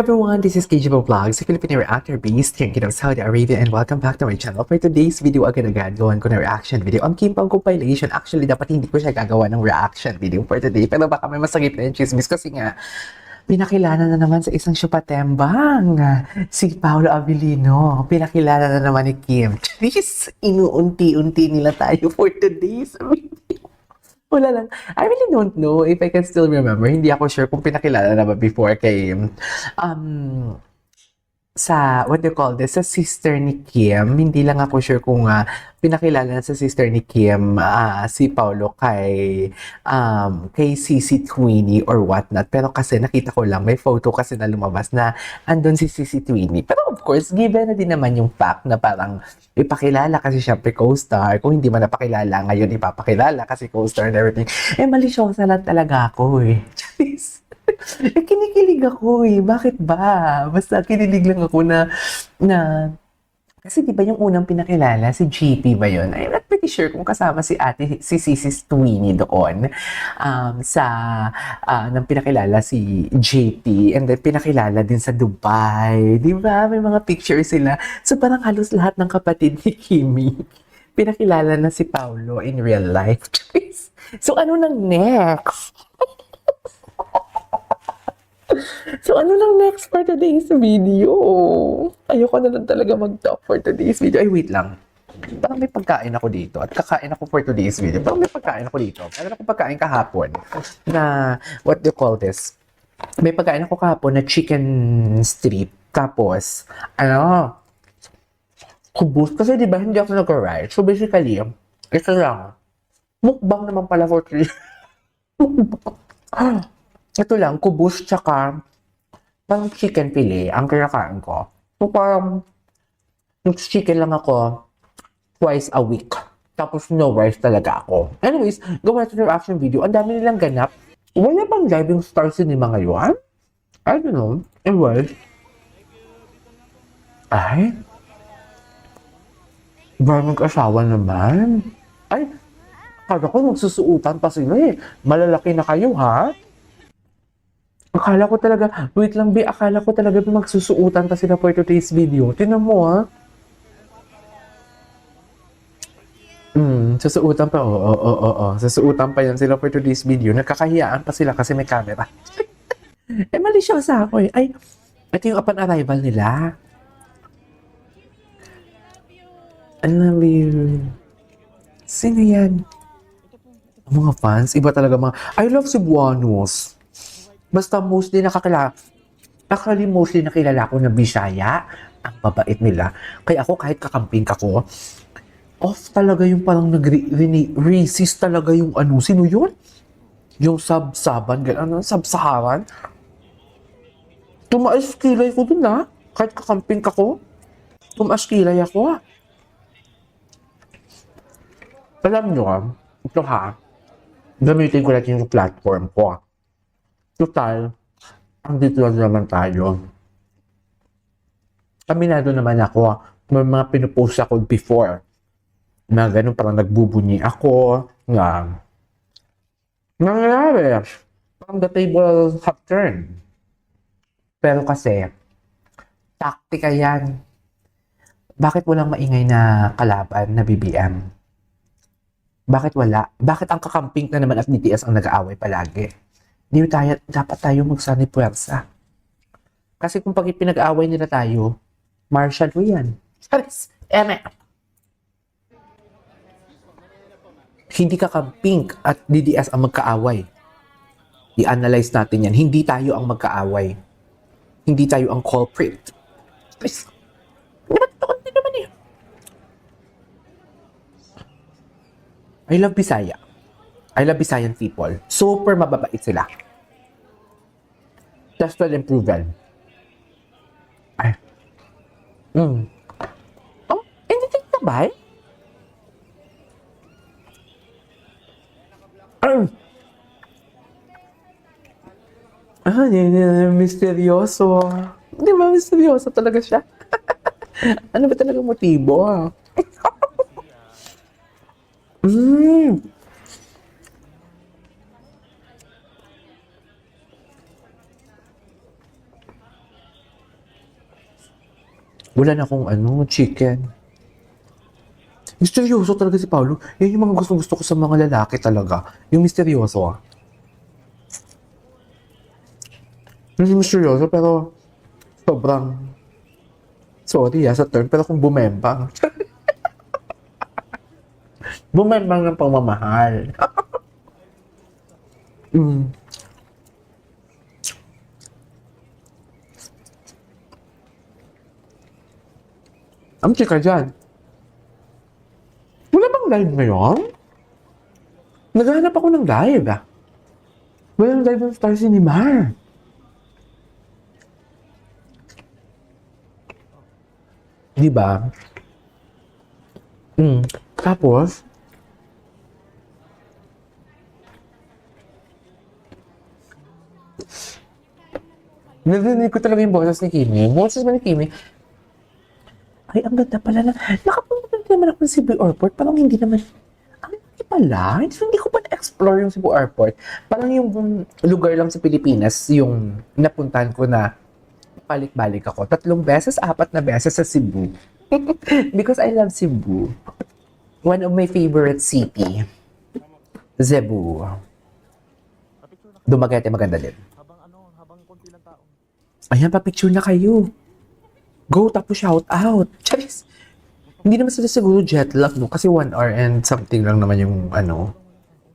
everyone, this is KGB Vlogs, a Filipino reactor based here in Saudi Arabia, and welcome back to my channel. For today's video, agad-agad gawan ko na reaction video. Ang Kimpang compilation, actually dapat hindi ko siya gagawa ng reaction video for today, pero baka may masagip na yung chismis kasi nga, pinakilala na naman sa isang syupatembang, si Paolo Abilino. Pinakilala na naman ni Kim. Please, inuunti-unti nila tayo for today's video. Wala lang. I really don't know if I can still remember. Hindi ako sure kung pinakilala na ba before kay, sa, what do you call this, sa sister ni Kim. Hindi lang ako sure kung pinakilala na sa sister ni Kim si Paolo kay Sisi Twinnie or whatnot. Pero kasi nakita ko lang, may photo kasi na lumabas na andun si Sisi Twinnie. Pero of course, given na din naman yung fact na parang ipakilala kasi syempre co-star. Kung hindi man napakilala, ngayon ipapakilala kasi co-star and everything. Malisyosa lang talaga ako eh. Charis. Kinikilig ako eh. Bakit ba? Basta kinilig lang ako na kasi di ba yung unang pinakilala, si JP ba yun? I'm not pretty sure kung kasama si Sisi Twinnie doon nang pinakilala si JP and then pinakilala din sa Dubai. Di ba? May mga pictures sila. So parang halos lahat ng kapatid ni Kimi pinakilala na si Paolo in real life. So ano nang next? So, ano lang next for today's video? Ayoko na lang talaga mag-talk for today's video. Ay, wait lang. Parang may pagkain ako dito at kakain ako for today's video. Parang may pagkain ako dito. Meron ako pagkain kahapon na, what do you call this? May pagkain ako kahapon na chicken strip. Tapos, kubus. Kasi di ba hindi ako nag-rice. So, basically, ito lang. Mukbang naman pala for today. Ito lang, kubus tsaka parang chicken fillet ang kinakain ko. So parang chicken lang ako twice a week. Tapos no rice talaga ako. Anyways, gawa natin yung reaction video. Ang dami nilang ganap. Wala bang Driving Star Cinema ngayon? I don't know. Anyway. Ay. Ba mag-asawa naman? Ay. Kada ko magsusuutan pa sila eh. Malalaki na kayo ha? Akala ko talaga, wait lang, akala ko talaga magsusuutan pa sila for today's video. Tingnan mo, ha? Susuutan pa, susuutan pa yan sila for today's video. Nagkakahiyaan pa sila kasi may camera. Mali siya sa ako eh. Ay, ito yung upon arrival nila. I love you. Sino yan? Ang mga fans, iba talaga mga, I love Cebuanos. Basta mostly nakilala ko na Bisaya, ang babait nila. Kaya ako kahit kakamping ko, off talaga yung parang racist talaga yung sino yun? Yung Sab-Saban, Sab-Saharan. Tumaas kilay ko dun kahit kakamping ko, tumaas kilay ako Alam nyo ito gamitin ko natin yung platform ko. Total, andito lang naman tayo. Aminado naman ako, may mga pinupost ako before na ganun parang nagbubunyi ako na nangyayari. Parang the table have turned. Pero kasi, taktika yan. Bakit walang maingay na kalaban na BBM? Bakit wala? Bakit ang kakamping na naman at BTS ang nag-aaway palagi? Dapat tayo magsanay puwersa. Kasi kung pag pinag-aaway nila tayo, martial law yan. Charis! Hindi kakamping at DDS ang magkaaway. I-analyze natin yan. Hindi tayo ang magkaaway. Hindi tayo ang culprit. Charis! Hindi naman eh. I love Bisaya. I love Visayan people. Super mababait sila. Tested and proven. Ay. Oh, anything to buy? Misteryoso. Di ba misteryoso talaga siya? Ano ba talaga motibo? Wala na akong chicken. Misteryoso talaga si Paolo. Yan yung mga gusto-gusto ko sa mga lalaki talaga. Yung misteryoso. Yung misteryoso pero sobrang sorry sa term pero kung bumembang. Bumembang ng pamamahal. mm. Ang chika dyan. Wala bang live ngayon? Naghahanap ako ng live. Walang live ng Star Cinema. Di ba? Tapos, narinig ko talaga yung boses ni Kimi. Boses ba ni Kimi? Ay, ang ganda pala na. Nakapunta naman ako sa Cebu Airport. Parang hindi naman. Ang hindi pala. Hindi ko pa na-explore yung Cebu Airport. Parang yung lugar lang sa Pilipinas, yung napuntahan ko na balik-balik ako. 3 beses, 4 na beses sa Cebu. Because I love Cebu. One of my favorite city. Cebu. Dumaguete, maganda din. Habang konti lang tao. Ayan, pa-picture na kayo. Go, tapos shout out. Charis. Hindi naman sila siguro jet lag, no? Kasi 1 hour and something lang naman yung,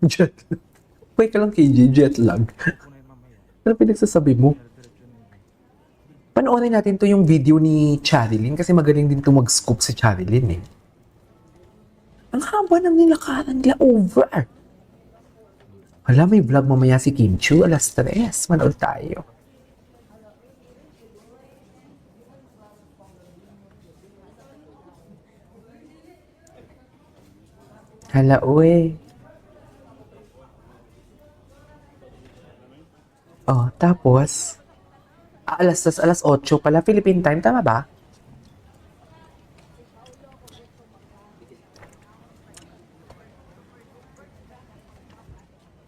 jet lag. Wait ka lang, KJ, jet lag. Ano pinagsasabi mo? Panoorin natin to yung video ni Charilyn kasi magaling din to mag-scoop si Charilyn, eh. Ang haba ng nilakaran nila over. Hala, may vlog mamaya si Kim Chu, 3:00. Manood tayo. Hala, uy. Oh, tapos, alas 8 pala, Philippine time, tama ba?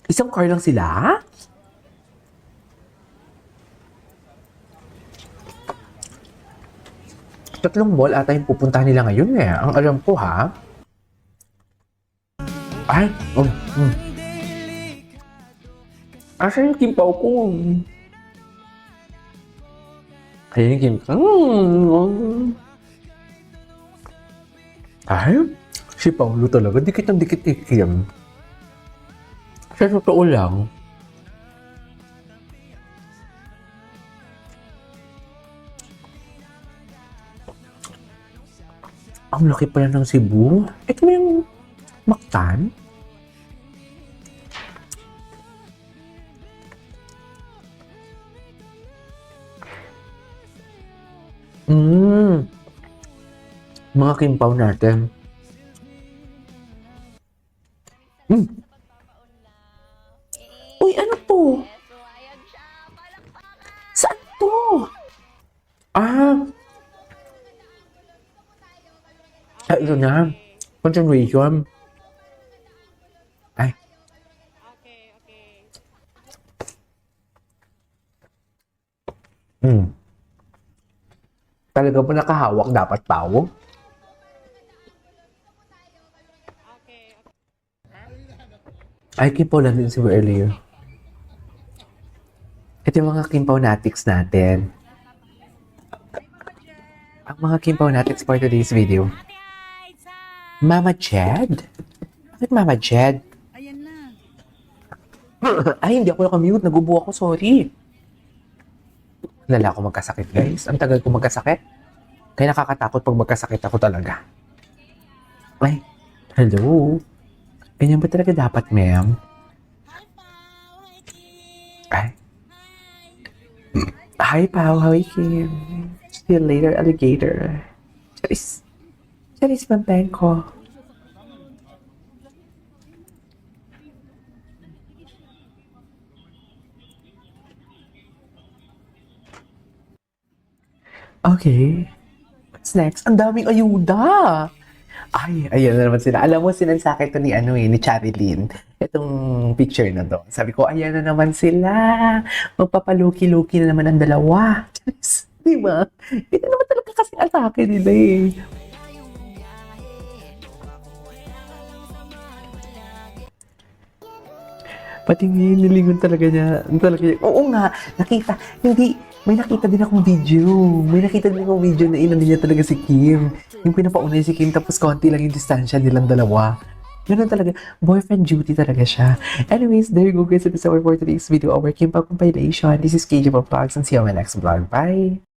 Isang car lang sila? Tatlong mall ata yung pupuntahan nila ngayon, eh. Ang alam ko, ha? Ay, Asan yung kimpaw ko? Ayan yung kimpaw. Ay, si Paulo talaga, dikit ng dikit kay Kim. Sa totoo lang, ang laki pala ng Cebu. Ito mo yung Mactan? Mga kimpaw natin. Uy, ano to? Saan to? Ito na. Continuation. Ay. Okay. Talaga ba nakahawak dapat tao? Ay, kimpaw lang din si earlier. Ito yung mga kimpaw natics natin. Ang mga kimpaw natics for today's video. Mama Jed? Bakit Mama Jed? Ayan na. Ay, hindi ako nakamute. Nagubo ako, sorry. Lala ako magkasakit, guys. Ang tagal ko magkasakit. Kaya nakakatakot pag magkasakit ako talaga. Ay, hello. Ganyan ba talaga dapat, ma'am? Ay. Hi, Pao. How are you? See you later, alligator. Charis. Charis, Pampengko. Okay. What's next? Ang daming ayuda. Ay, ayan na naman sila. Alam mo, sinansakin to ni ni Charilyn. Itong picture na to. Sabi ko, ayan na naman sila. Magpapaluki-luki na naman ang dalawa. Di ba? Ito naman talaga kasi atake nila eh. Pati ngayon, nilingon talaga niya. Oo nga, nakita. Hindi, may nakita din akong video. May nakita din akong video na inano niya talaga si Kim. Yung pinapauna niya si Kim, tapos konti lang yung distansya nilang dalawa. Ganun talaga. Boyfriend duty talaga siya. Anyways, there you go guys. It is our for today's video, our Kim Pao compilation. This is KJ Vlogs and see you on my next vlog. Bye!